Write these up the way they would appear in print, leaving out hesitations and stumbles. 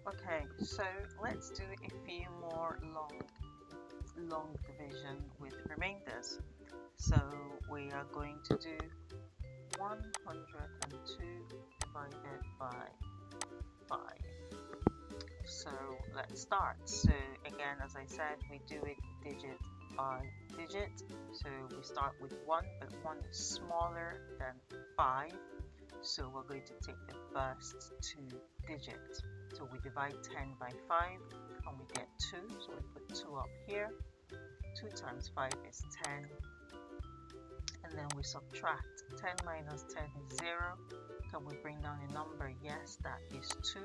Okay, so let's do a few more long division with remainders. So we are going to do 102 divided by 5. So let's start. So again, as I said, we do it digit by digit. So we start with 1, but 1 is smaller than 5. So we're going to take the first two digits. So we divide 10 by 5 and we get 2. So we put 2 up here. 2 times 5 is 10. And then we subtract. 10 minus 10 is 0. Can we bring down a number? Yes, that is 2.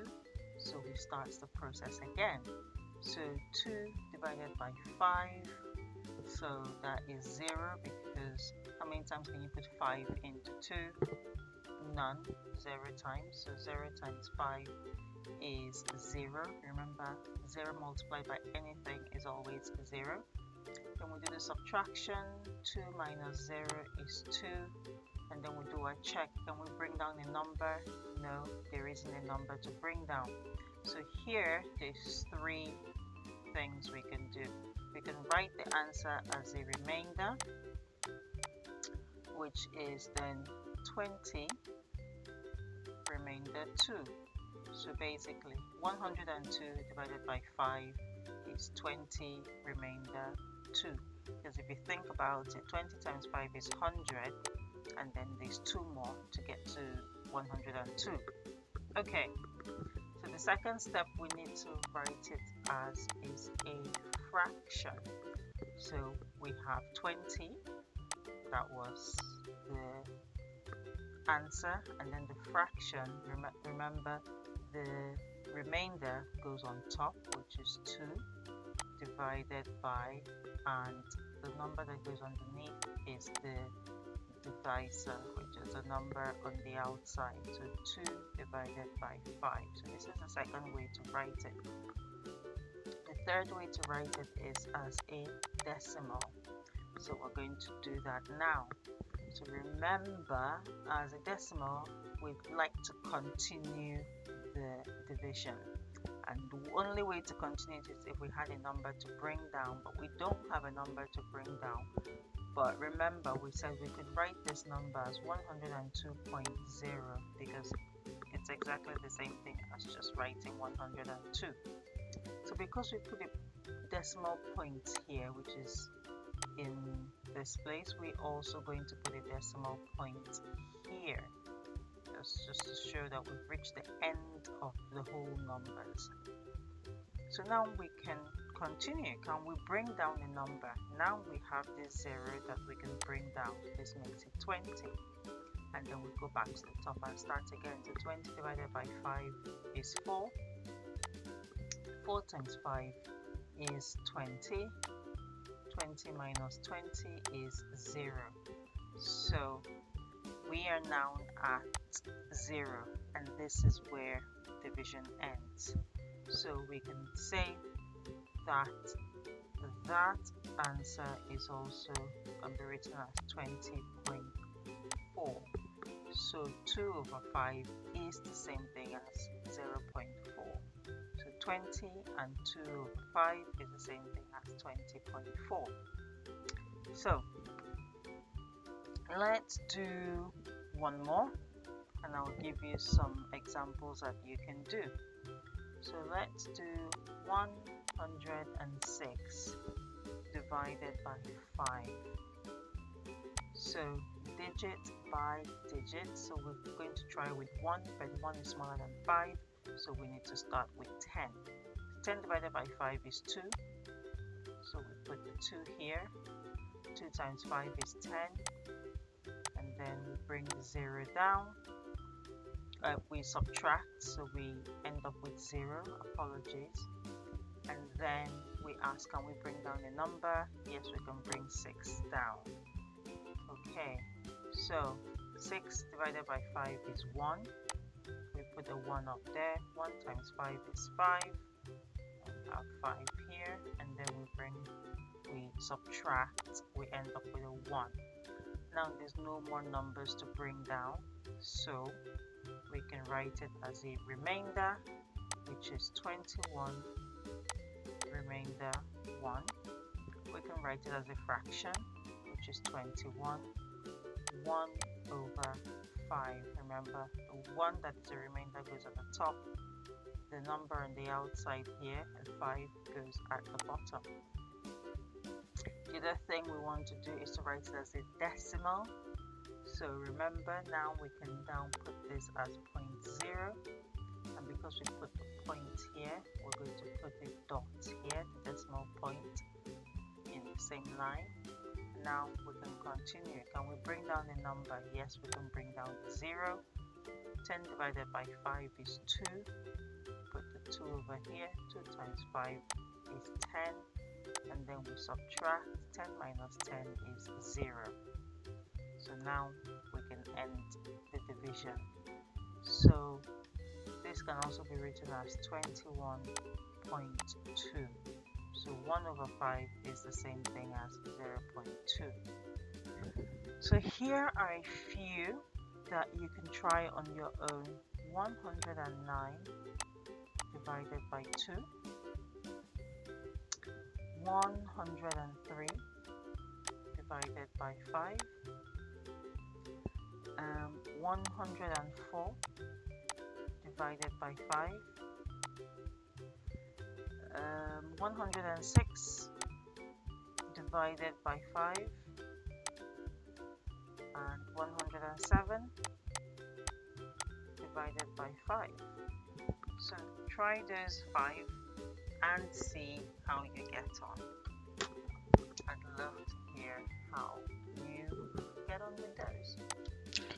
So we start the process again. So 2 divided by 5. So that is 0 because how many times can you put 5 into 2? None. 0 times. So 0 times 5 is 0. Remember, 0 multiplied by anything is always 0. Then we do the subtraction. 2 minus 0 is 2. And then we do a check. Can we bring down a number? No, there isn't a number to bring down. So here, there's 3 things we can do. We can write the answer as a remainder, which is then 20 remainder 2. So basically 102 divided by 5 is 20 remainder 2. Because if you think about it, 20 times 5 is 100, and then there's 2 more to get to 102. Okay, so the second step we need to write it as is a fraction. So we have 20, that was the answer, and then the fraction, remember the remainder goes on top, which is 2 divided by, and the number that goes underneath is the divisor, which is a number on the outside. So 2 divided by 5. So this is the second way to write it. The third way to write it is as a decimal. So we're going to do that now. So remember, as a decimal, we'd like to continue the division. And the only way to continue it is if we had a number to bring down, but we don't have a number to bring down. But remember, we said we could write this number as 102.0 because it's exactly the same thing as just writing 102. So because we put a decimal point here, which is in this place, we're also going to put a decimal point here. That's just to show that we've reached the end of the whole numbers. So now we can continue. Can we bring down a number? Now we have this 0 that we can bring down. This makes it 20. And then we go back to the top and start again. So 20 divided by 5 is 4. 4 times 5 is 20. 20 minus 20 is 0. So we are now at 0, and this is where division ends. So we can say that that answer is also can be written as 20.4. So 2 over 5 is the same thing as 0.4. So 20 and 2 over 5 is the same thing as 20.4. So let's do one more, and I'll give you some examples that you can do. So let's do 106 divided by 5. So digit by digit. So we're going to try with 1, but 1 is smaller than 5. So we need to start with 10. 10 divided by 5 is 2. So we put the 2 here. 2 times 5 is 10. And then we bring the 0 down. We subtract, so we end up with 0. Apologies. And then we ask, can we bring down a number? Yes, we can bring 6 down. Okay, so 6 divided by 5 is 1. We put a 1 up there. 1 times 5 is 5. We have 5 here, and then we subtract, we end up with a 1. Now there's no more numbers to bring down, so we can write it as a remainder, which is 21, remainder 1. We can write it as a fraction, which is 21, 1 over 5. Remember, the 1 that is the remainder goes at the top, the number on the outside here, and 5 goes at the bottom. The other thing we want to do is to write it as a decimal. So remember, now we can now put this as 0.0, and because we put the point here, we're going to put a dot here, the decimal point, in the same line. Now we can continue. Can we bring down a number? Yes, we can bring down 0. 10 divided by 5 is 2. Put the 2 over here. 2 times 5 is 10. And then we subtract. 10 minus 10 is 0. So now we can end the division. So this can also be written as 21.2. So 1 over 5 is the same thing as 0.2. So here are a few that you can try on your own. 109 divided by 2. 103 divided by 5. 104 divided by 5. 106 divided by 5, and 107 divided by 5. So try those 5 and see how you get on. I'd love to hear how you get on with those.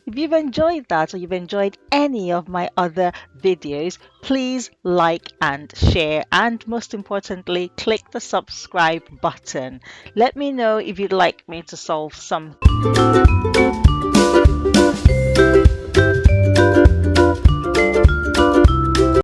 If you've enjoyed that or you've enjoyed any of my other videos, please like and share, and most importantly, click the subscribe button. Let me know if you'd like me to solve some